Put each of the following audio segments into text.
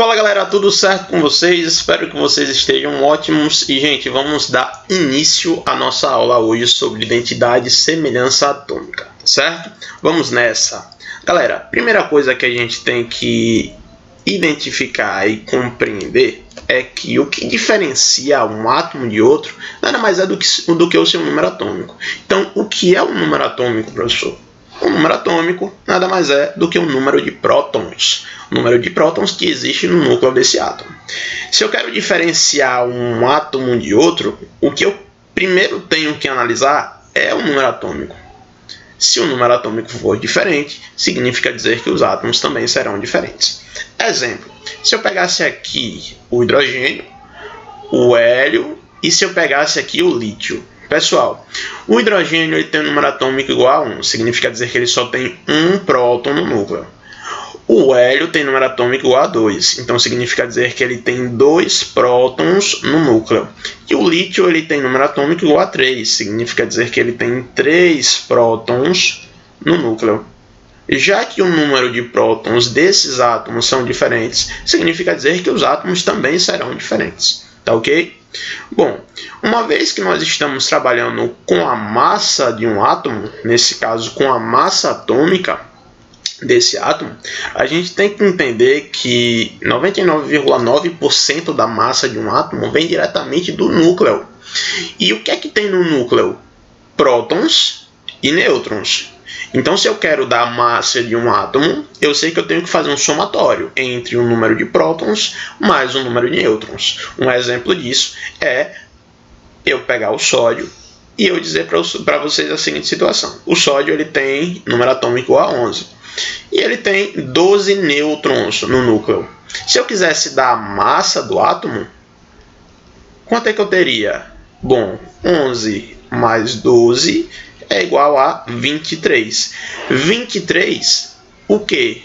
Fala galera, tudo certo com vocês? Espero que vocês estejam ótimos e gente, vamos dar início à nossa aula hoje sobre identidade e semelhança atômica, tá certo? Vamos nessa! Galera, primeira coisa que a gente tem que identificar e compreender é que o que diferencia um átomo de outro nada mais é do que o seu número atômico. Então, o que é um número atômico, professor? O número atômico nada mais é do que o número de prótons. O número de prótons que existe no núcleo desse átomo. Se eu quero diferenciar um átomo de outro, o que eu primeiro tenho que analisar é o número atômico. Se o número atômico for diferente, significa dizer que os átomos também serão diferentes. Exemplo, se eu pegasse aqui o hidrogênio, o hélio e se eu pegasse aqui o lítio. Pessoal, o hidrogênio ele tem um número atômico igual a 1, significa dizer que ele só tem um próton no núcleo. O hélio tem número atômico igual a 2, então significa dizer que ele tem 2 prótons no núcleo. E o lítio ele tem número atômico igual a 3, significa dizer que ele tem 3 prótons no núcleo. Já que o número de prótons desses átomos são diferentes, significa dizer que os átomos também serão diferentes. Tá ok? Bom, uma vez que nós estamos trabalhando com a massa de um átomo, nesse caso com a massa atômica desse átomo, a gente tem que entender que 99,9% da massa de um átomo vem diretamente do núcleo. E o que é que tem no núcleo? Prótons e nêutrons. Então, se eu quero dar a massa de um átomo, eu sei que eu tenho que fazer um somatório entre o número de prótons mais o número de nêutrons. Um exemplo disso é eu pegar o sódio e eu dizer para vocês a seguinte situação. O sódio ele tem número atômico igual a 11 e ele tem 12 nêutrons no núcleo. Se eu quisesse dar a massa do átomo, quanto é que eu teria? Bom, 11 mais 12 é igual a 23. 23, o quê?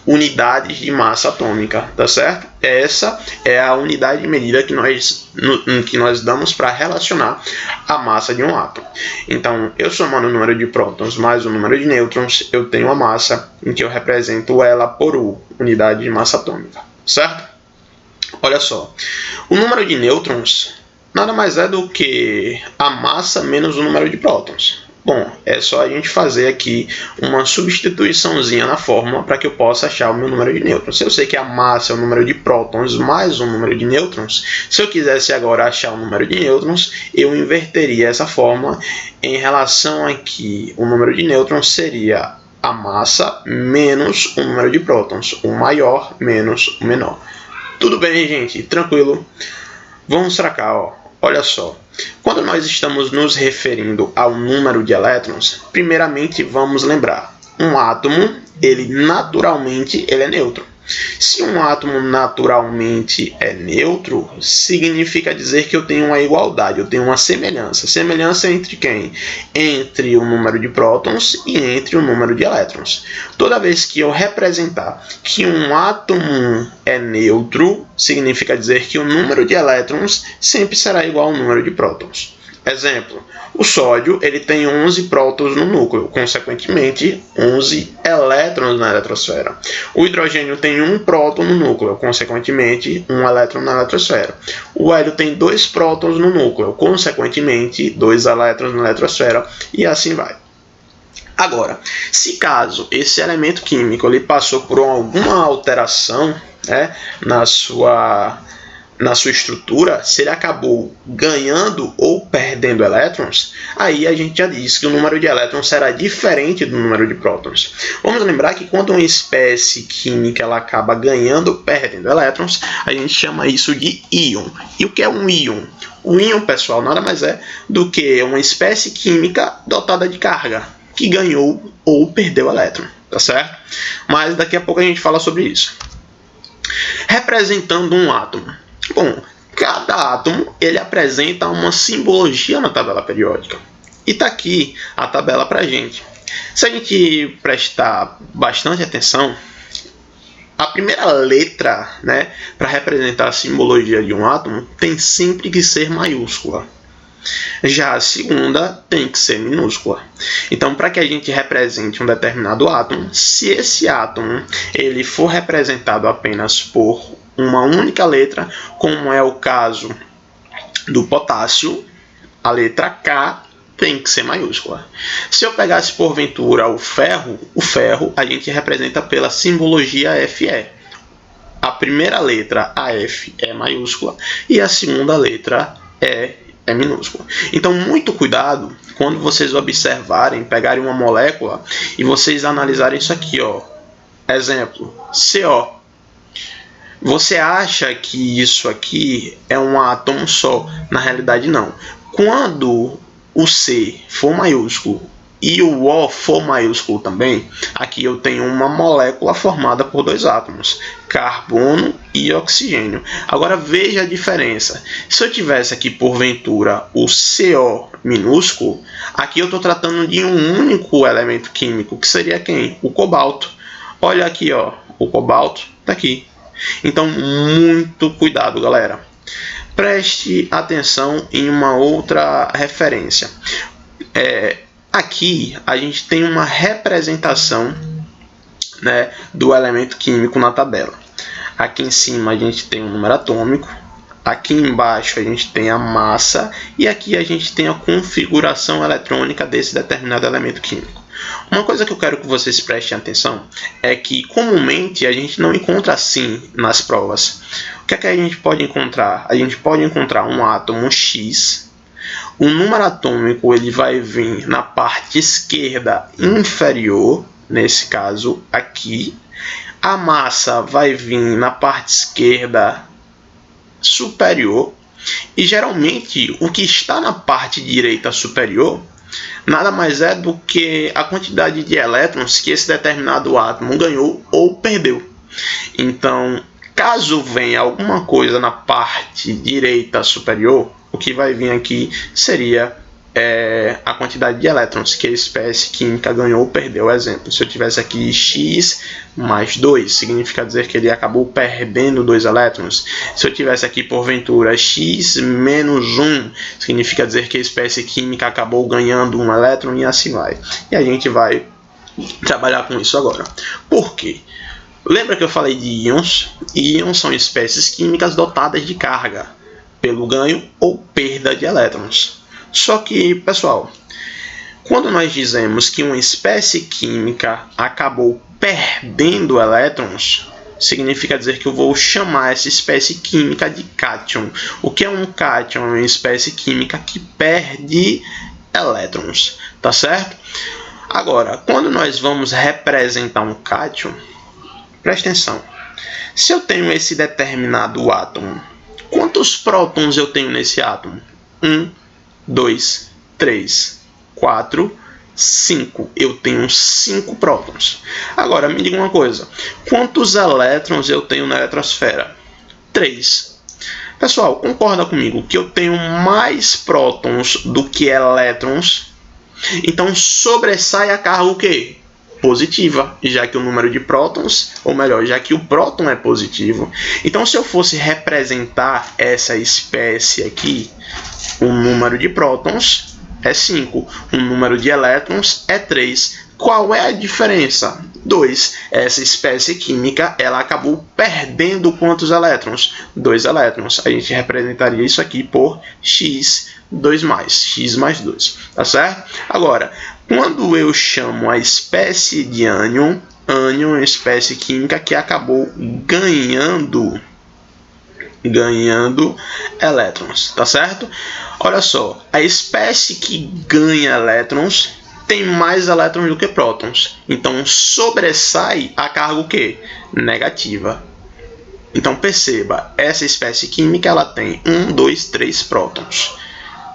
Unidades de massa atômica, tá certo? Essa é a unidade de medida que nós damos para relacionar a massa de um átomo. Então, eu somando o número de prótons mais o número de nêutrons, eu tenho a massa em que eu represento ela por U, unidade de massa atômica, certo? Olha só, o número de nêutrons nada mais é do que a massa menos o número de prótons. Bom, é só a gente fazer aqui uma substituiçãozinha na fórmula para que eu possa achar o meu número de nêutrons. Se eu sei que a massa é o número de prótons mais o número de nêutrons, se eu quisesse agora achar o número de nêutrons, eu inverteria essa fórmula em relação a que o número de nêutrons seria a massa menos o número de prótons, o maior menos o menor. Tudo bem, gente? Tranquilo? Vamos para cá, ó. Olha só, quando nós estamos nos referindo ao número de elétrons, primeiramente vamos lembrar, um átomo, ele naturalmente é neutro. Se um átomo naturalmente é neutro, significa dizer que eu tenho uma igualdade, eu tenho uma semelhança. Semelhança entre quem? Entre o número de prótons e entre o número de elétrons. Toda vez que eu representar que um átomo é neutro, significa dizer que o número de elétrons sempre será igual ao número de prótons. Exemplo, o sódio ele tem 11 prótons no núcleo, consequentemente 11 elétrons na eletrosfera. O hidrogênio tem 1 próton no núcleo, consequentemente 1 elétron na eletrosfera. O hélio tem 2 prótons no núcleo, consequentemente 2 elétrons na eletrosfera e assim vai. Agora, se caso esse elemento químico ele passou por alguma alteração, né, na sua estrutura, se ele acabou ganhando ou perdendo elétrons, aí a gente já diz que o número de elétrons será diferente do número de prótons. Vamos lembrar que quando uma espécie química ela acaba ganhando ou perdendo elétrons, a gente chama isso de íon. E o que é um íon? O íon, pessoal, nada mais é do que uma espécie química dotada de carga, que ganhou ou perdeu elétron, tá certo? Mas daqui a pouco a gente fala sobre isso. Representando um átomo. Bom, cada átomo ele apresenta uma simbologia na tabela periódica. E está aqui a tabela para a gente. Se a gente prestar bastante atenção, a primeira letra, né, para representar a simbologia de um átomo tem sempre que ser maiúscula. Já a segunda tem que ser minúscula. Então, para que a gente represente um determinado átomo, se esse átomo ele for representado apenas por uma única letra, como é o caso do potássio, a letra K tem que ser maiúscula. Se eu pegasse porventura o ferro a gente representa pela simbologia Fe. A primeira letra, a F, é maiúscula e a segunda letra é minúscula. Então, muito cuidado quando vocês observarem, pegarem uma molécula e vocês analisarem isso aqui, ó. Exemplo, CO. Você acha que isso aqui é um átomo só? Na realidade, não. Quando o C for maiúsculo e o O for maiúsculo também, aqui eu tenho uma molécula formada por dois átomos, carbono e oxigênio. Agora veja a diferença. Se eu tivesse aqui porventura o CO minúsculo, aqui eu estou tratando de um único elemento químico, que seria quem? O cobalto. Olha aqui, ó, o cobalto está aqui. Então, muito cuidado, galera. Preste atenção em uma outra referência. Aqui a gente tem uma representação, né, do elemento químico na tabela. Aqui em cima a gente tem o número atômico, aqui embaixo a gente tem a massa e aqui a gente tem a configuração eletrônica desse determinado elemento químico. Uma coisa que eu quero que vocês prestem atenção é que comumente a gente não encontra assim nas provas. O que é que a gente pode encontrar? A gente pode encontrar um átomo X. O número atômico ele vai vir na parte esquerda inferior, nesse caso aqui. A massa vai vir na parte esquerda superior. E geralmente o que está na parte direita superior nada mais é do que a quantidade de elétrons que esse determinado átomo ganhou ou perdeu. Então, caso venha alguma coisa na parte direita superior, o que vai vir aqui seria a quantidade de elétrons que a espécie química ganhou ou perdeu. Exemplo, se eu tivesse aqui X mais 2, significa dizer que ele acabou perdendo 2 elétrons. Se eu tivesse aqui, porventura, X menos 1, significa dizer que a espécie química acabou ganhando 1 elétron e assim vai. E a gente vai trabalhar com isso agora. Por quê? Lembra que eu falei de íons? Íons são espécies químicas dotadas de carga, pelo ganho ou perda de elétrons. Só que, pessoal, quando nós dizemos que uma espécie química acabou perdendo elétrons, significa dizer que eu vou chamar essa espécie química de cátion. O que é um cátion? É uma espécie química que perde elétrons, tá certo? Agora, quando nós vamos representar um cátion, presta atenção. Se eu tenho esse determinado átomo, quantos prótons eu tenho nesse átomo? 1, 2, 3, 4, 5. Eu tenho 5 prótons. Agora, me diga uma coisa. Quantos elétrons eu tenho na eletrosfera? 3. Pessoal, concorda comigo que eu tenho mais prótons do que elétrons? Então, sobressai a carga o quê? Positiva, já que o número de prótons, ou melhor, já que o próton é positivo. Então, se eu fosse representar essa espécie aqui, o número de prótons é 5, o número de elétrons é 3. Qual é a diferença? 2. Essa espécie química ela acabou perdendo quantos elétrons? 2 elétrons. A gente representaria isso aqui por X, 2 mais, X mais 2. Tá certo? Agora, quando eu chamo a espécie de ânion, ânion é uma espécie química que acabou ganhando elétrons, tá certo? Olha só, a espécie que ganha elétrons tem mais elétrons do que prótons. Então, sobressai a carga o quê? Negativa. Então, perceba, essa espécie química ela tem 1, 2, 3 prótons.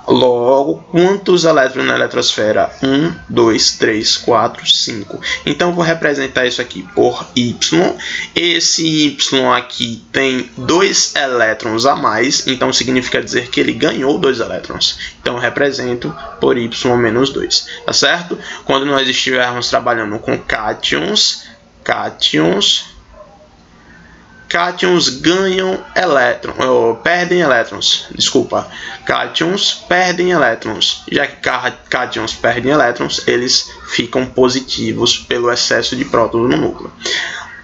Logo, quantos elétrons na eletrosfera? 1, 2, 3, 4, 5. Então, eu vou representar isso aqui por Y. Esse Y aqui tem 2 elétrons a mais, então significa dizer que ele ganhou 2 elétrons. Então, eu represento por Y menos 2. Tá certo? Quando nós estivermos trabalhando com cátions, cátions ganham elétrons, ou perdem elétrons, desculpa, cátions perdem elétrons, já que cátions perdem elétrons, eles ficam positivos pelo excesso de prótons no núcleo.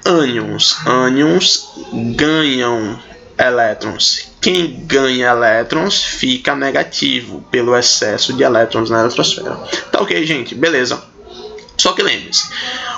Ânions ganham elétrons. Quem ganha elétrons fica negativo pelo excesso de elétrons na eletrosfera. Tá ok, gente? Beleza. Só que lembre-se,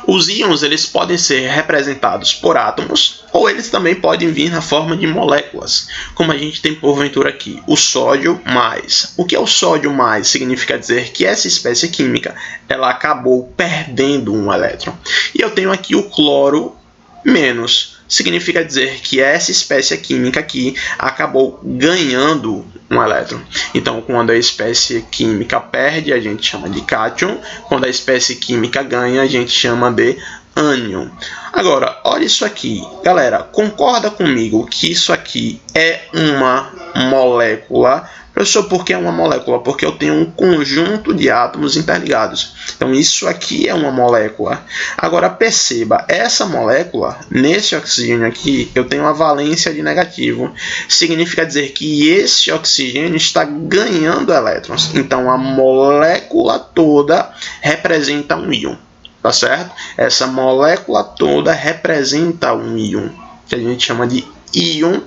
os íons eles podem ser representados por átomos ou eles também podem vir na forma de moléculas, como a gente tem porventura aqui, o sódio mais. O que é o sódio mais? Significa dizer que essa espécie química ela acabou perdendo um elétron. E eu tenho aqui o cloro menos. Significa dizer que essa espécie química aqui acabou ganhando um elétron. Então, quando a espécie química perde, a gente chama de cátion. Quando a espécie química ganha, a gente chama de ânion. Agora, olha isso aqui. Galera, concorda comigo que isso aqui é uma molécula? Professor, por que é uma molécula? Porque eu tenho um conjunto de átomos interligados. Então, isso aqui é uma molécula. Agora, perceba, essa molécula, nesse oxigênio aqui, eu tenho uma valência de negativo. Significa dizer que esse oxigênio está ganhando elétrons. Então, a molécula toda representa um íon. Tá certo? Essa molécula toda representa um íon, que a gente chama de íon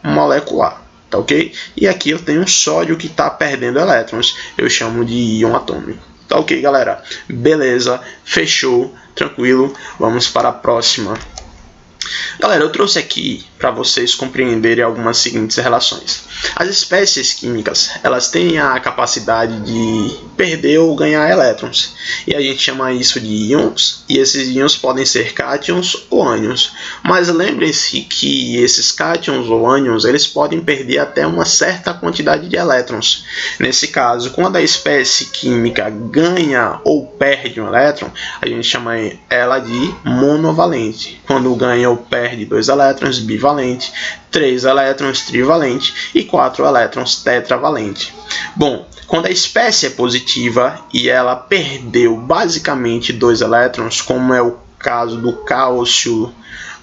molecular. Tá ok? E aqui eu tenho um sódio que está perdendo elétrons. Eu chamo de íon atômico. Tá ok, galera? Beleza, fechou, tranquilo. Vamos para a próxima. Galera, eu trouxe aqui para vocês compreenderem algumas seguintes relações. As espécies químicas, elas têm a capacidade de perder ou ganhar elétrons. E a gente chama isso de íons, e esses íons podem ser cátions ou ânions. Mas lembrem-se que esses cátions ou ânions, eles podem perder até uma certa quantidade de elétrons. Nesse caso, quando a espécie química ganha ou perde um elétron, a gente chama ela de monovalente. Quando ganha ou perde 2 elétrons, bivalente, 3 elétrons, trivalente e 4 elétrons, tetravalente. Bom, quando a espécie é positiva e ela perdeu basicamente 2 elétrons, como é o caso do cálcio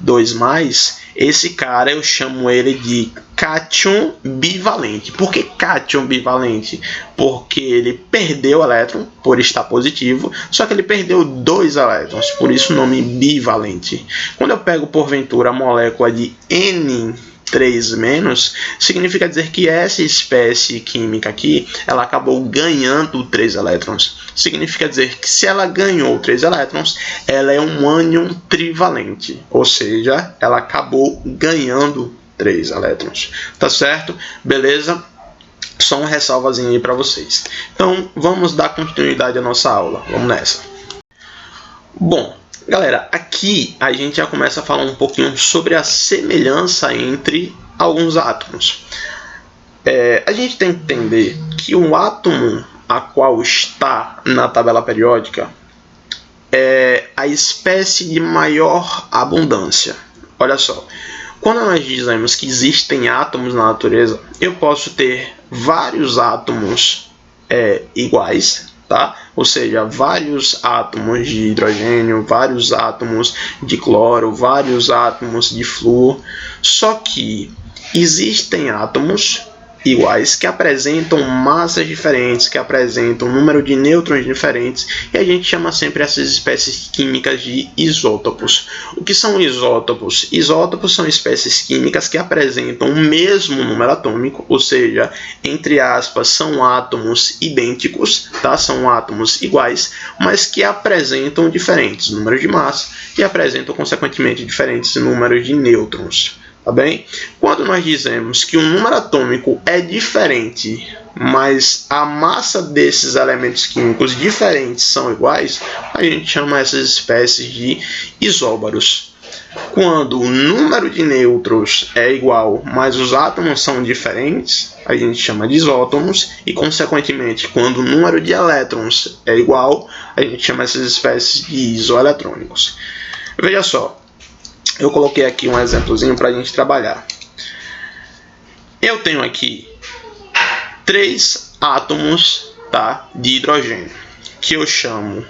2+, esse cara eu chamo ele de cátion bivalente. Por que cátion bivalente? Porque ele perdeu elétron por estar positivo, só que ele perdeu 2 elétrons, por isso o nome bivalente. Quando eu pego porventura a molécula de N3-, significa dizer que essa espécie química aqui, ela acabou ganhando 3 elétrons. Significa dizer que se ela ganhou 3 elétrons, ela é um ânion trivalente, ou seja, ela acabou ganhando 3 elétrons. Tá certo? Beleza? Só uma ressalvazinha aí para vocês. Então, vamos dar continuidade à nossa aula. Vamos nessa. Bom, galera, aqui a gente já começa a falar um pouquinho sobre a semelhança entre alguns átomos. A gente tem que entender que o átomo a qual está na tabela periódica é a espécie de maior abundância. Olha só, quando nós dizemos que existem átomos na natureza, eu posso ter vários átomos iguais, tá? Ou seja, vários átomos de hidrogênio, vários átomos de cloro, vários átomos de flúor, só que existem átomos iguais que apresentam massas diferentes, que apresentam um número de nêutrons diferentes, e a gente chama sempre essas espécies químicas de isótopos. O que são isótopos? Isótopos são espécies químicas que apresentam o mesmo número atômico, ou seja, entre aspas, são átomos idênticos, tá? São átomos iguais, mas que apresentam diferentes números de massa e apresentam, consequentemente, diferentes números de nêutrons. Tá bem? Quando nós dizemos que o número atômico é diferente, mas a massa desses elementos químicos diferentes são iguais, a gente chama essas espécies de isóbaros. Quando o número de nêutrons é igual, mas os átomos são diferentes, a gente chama de isótomos, e consequentemente, quando o número de elétrons é igual, a gente chama essas espécies de isoeletrônicos. Veja só. Eu coloquei aqui um exemplozinho para a gente trabalhar. Eu tenho aqui 3 átomos, tá, de hidrogênio, que eu chamo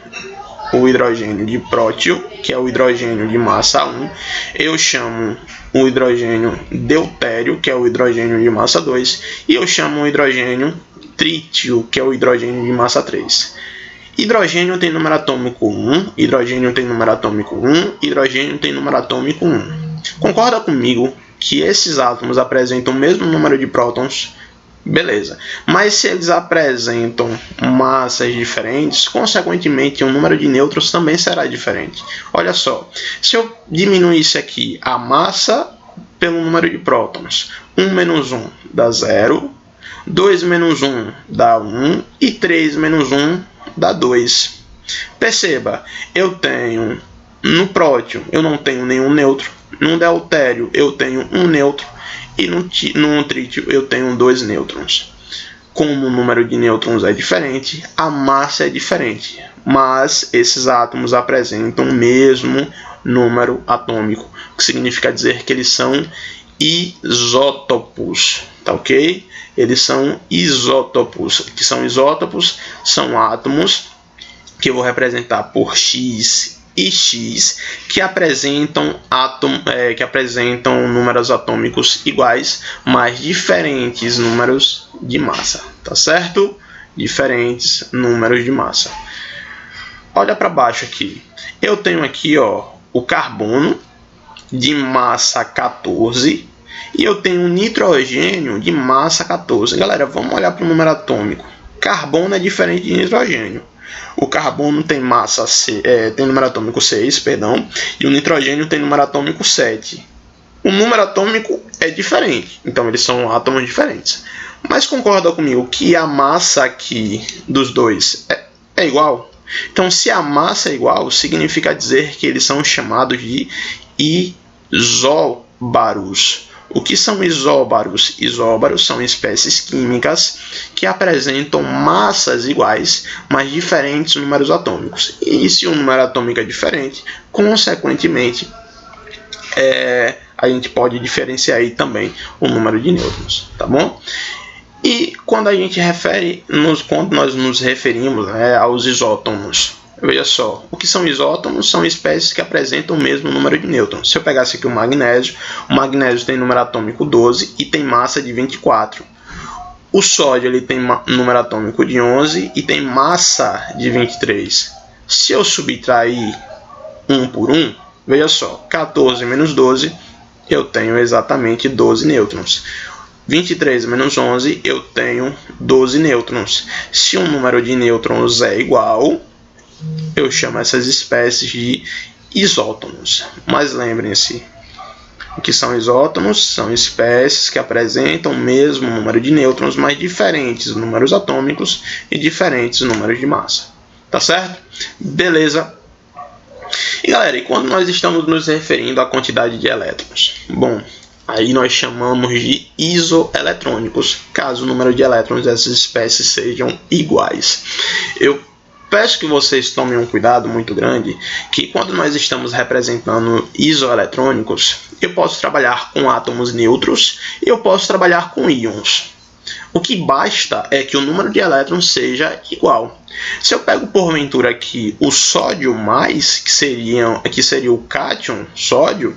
o hidrogênio de prótio, que é o hidrogênio de massa 1. Eu chamo o hidrogênio deutério, que é o hidrogênio de massa 2. E eu chamo o hidrogênio trítio, que é o hidrogênio de massa 3. Hidrogênio tem número atômico 1, hidrogênio tem número atômico 1, hidrogênio tem número atômico 1. Concorda comigo que esses átomos apresentam o mesmo número de prótons? Beleza. Mas se eles apresentam massas diferentes, consequentemente o número de nêutrons também será diferente. Olha só, se eu diminuísse aqui a massa pelo número de prótons, 1 menos 1 dá 0, 2 menos 1 dá 1 e 3 menos 1 dá 2. Perceba, eu tenho no prótio eu não tenho nenhum nêutron, no deutério eu tenho um nêutron e no trítio eu tenho 2 nêutrons. Como o número de nêutrons é diferente, a massa é diferente, mas esses átomos apresentam o mesmo número atômico, o que significa dizer que eles são isótopos, tá ok? Eles são isótopos. O que são isótopos? São átomos que eu vou representar por X e X, que apresentam números atômicos iguais, mas diferentes números de massa, tá certo? Diferentes números de massa. Olha para baixo aqui. Eu tenho aqui, ó, o carbono de massa 14 e eu tenho um nitrogênio de massa 14. Galera, vamos olhar para o número atômico. Carbono é diferente de nitrogênio. O carbono tem massa tem número atômico 6, perdão, e o nitrogênio tem número atômico 7. O número atômico é diferente, então eles são átomos diferentes. Mas concorda comigo que a massa aqui dos dois é igual? Então, se a massa é igual, significa dizer que eles são chamados de isóbaros. O que são isóbaros? Isóbaros são espécies químicas que apresentam massas iguais, mas diferentes números atômicos. E se o número atômico é diferente, consequentemente, a gente pode diferenciar aí também o número de nêutrons, tá bom? E quando a gente quando nós nos referimos, né, aos isótomos, veja só, o que são isótomos? São espécies que apresentam o mesmo número de nêutrons. Se eu pegasse aqui o magnésio tem número atômico 12 e tem massa de 24. O sódio ele tem número atômico de 11 e tem massa de 23. Se eu subtrair 1 por 1, veja só, 14 menos 12, eu tenho exatamente 12 nêutrons. 23 menos 11, eu tenho 12 nêutrons. Se o número de nêutrons é igual, eu chamo essas espécies de isótomos. Mas lembrem-se, o que são isótomos? São espécies que apresentam o mesmo número de nêutrons, mas diferentes números atômicos e diferentes números de massa. Tá certo? Beleza. E galera, e quando nós estamos nos referindo à quantidade de elétrons? Bom, aí nós chamamos de isoeletrônicos, caso o número de elétrons dessas espécies sejam iguais. Eu peço que vocês tomem um cuidado muito grande, que quando nós estamos representando isoeletrônicos, eu posso trabalhar com átomos neutros e eu posso trabalhar com íons. O que basta é que o número de elétrons seja igual. Se eu pego porventura aqui o sódio mais, que seria o cátion sódio,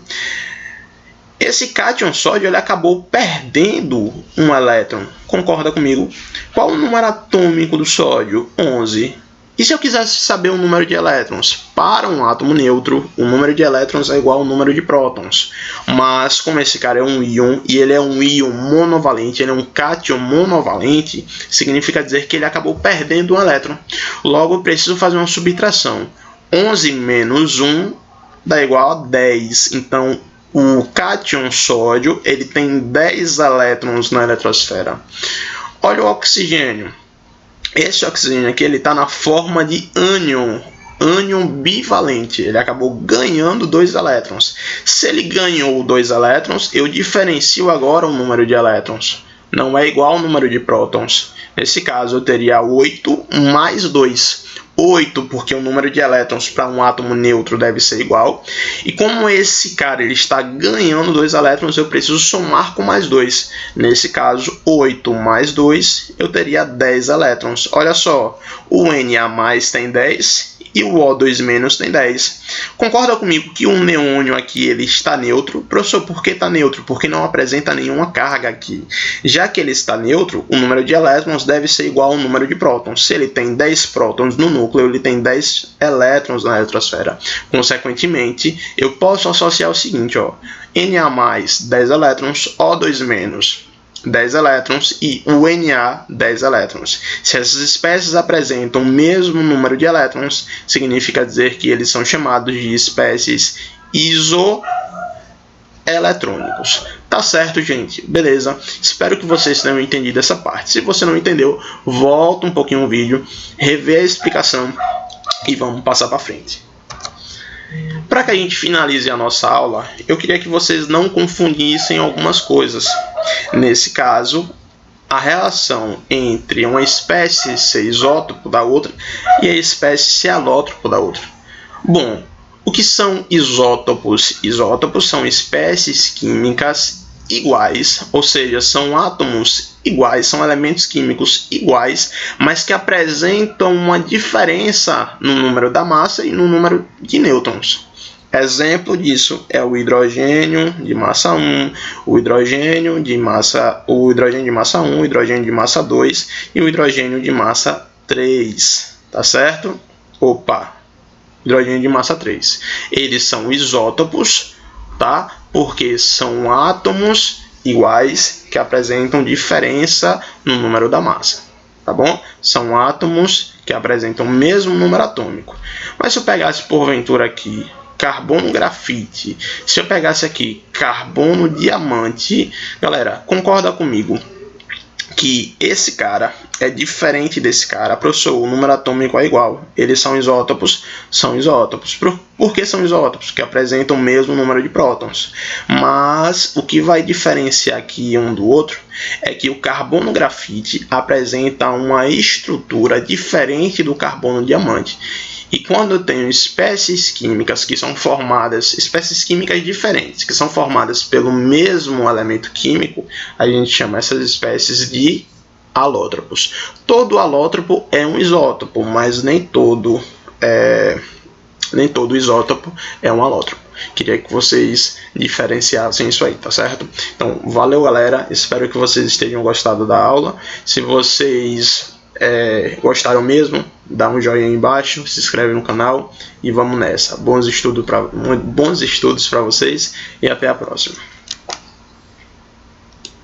esse cátion sódio ele acabou perdendo um elétron. Concorda comigo? Qual o número atômico do sódio? 11. E se eu quisesse saber o número de elétrons? Para um átomo neutro, o número de elétrons é igual ao número de prótons. Mas como esse cara é um íon, e ele é um íon monovalente, ele é um cátion monovalente, significa dizer que ele acabou perdendo um elétron. Logo, eu preciso fazer uma subtração. 11 menos 1 dá igual a 10. Então, o cátion sódio ele tem 10 elétrons na eletrosfera. Olha o oxigênio. Esse oxigênio aqui está na forma de ânion bivalente. Ele acabou ganhando 2 elétrons. Se ele ganhou 2 elétrons, eu diferencio agora o número de elétrons. Não é igual ao número de prótons. Nesse caso, eu teria 8 mais 2. 8, porque o número de elétrons para um átomo neutro deve ser igual. E como esse cara ele está ganhando 2 elétrons, eu preciso somar com mais 2. Nesse caso, 8 mais 2, eu teria 10 elétrons. Olha só, o Na+ tem 10 e o O2- tem 10. Concorda comigo que o neônio aqui ele está neutro? Professor, por que está neutro? Porque não apresenta nenhuma carga aqui. Já que ele está neutro, o número de elétrons deve ser igual ao número de prótons. Se ele tem 10 prótons no núcleo, ele tem 10 elétrons na eletrosfera. Consequentemente, eu posso associar o seguinte, ó, Na+, 10 elétrons, O2- 10 elétrons e o Na 10 elétrons. Se essas espécies apresentam o mesmo número de elétrons, significa dizer que eles são chamados de espécies isoeletrônicos. Tá certo, gente? Beleza? Espero que vocês tenham entendido essa parte. Se você não entendeu, volta um pouquinho o vídeo, revê a explicação e vamos passar para frente. Para que a gente finalize a nossa aula, eu queria que vocês não confundissem algumas coisas. Nesse caso, a relação entre uma espécie ser isótopo da outra e a espécie ser alótropo da outra. Bom, o que são isótopos? Isótopos são espécies químicas iguais, ou seja, são átomos iguais, são elementos químicos iguais, mas que apresentam uma diferença no número da massa e no número de nêutrons. Exemplo disso é o hidrogênio de massa 1, o hidrogênio de massa 1, o hidrogênio de massa 2 e o hidrogênio de massa 3, tá certo? Hidrogênio de massa 3. Eles são isótopos, tá? Porque são átomos iguais que apresentam diferença no número da massa, tá bom? São átomos que apresentam o mesmo número atômico. Mas se eu pegasse porventura aqui carbono grafite, se eu pegasse aqui carbono diamante, galera, concorda comigo que esse cara é diferente desse cara? Professor, o número atômico é igual. Eles são isótopos? São isótopos. Por que são isótopos? Porque apresentam o mesmo número de prótons. Mas o que vai diferenciar aqui um do outro é que o carbono grafite apresenta uma estrutura diferente do carbono diamante. E quando eu tenho espécies químicas que são formadas, espécies químicas diferentes, que são formadas pelo mesmo elemento químico, a gente chama essas espécies de alótropos. Todo alótropo é um isótopo, mas nem todo isótopo é um alótropo. Queria que vocês diferenciassem isso aí, tá certo? Então, valeu, galera. Espero que vocês tenham gostado da aula. Se vocês gostaram mesmo, dá um joinha aí embaixo, se inscreve no canal e vamos nessa. Bons estudos para vocês e até a próxima.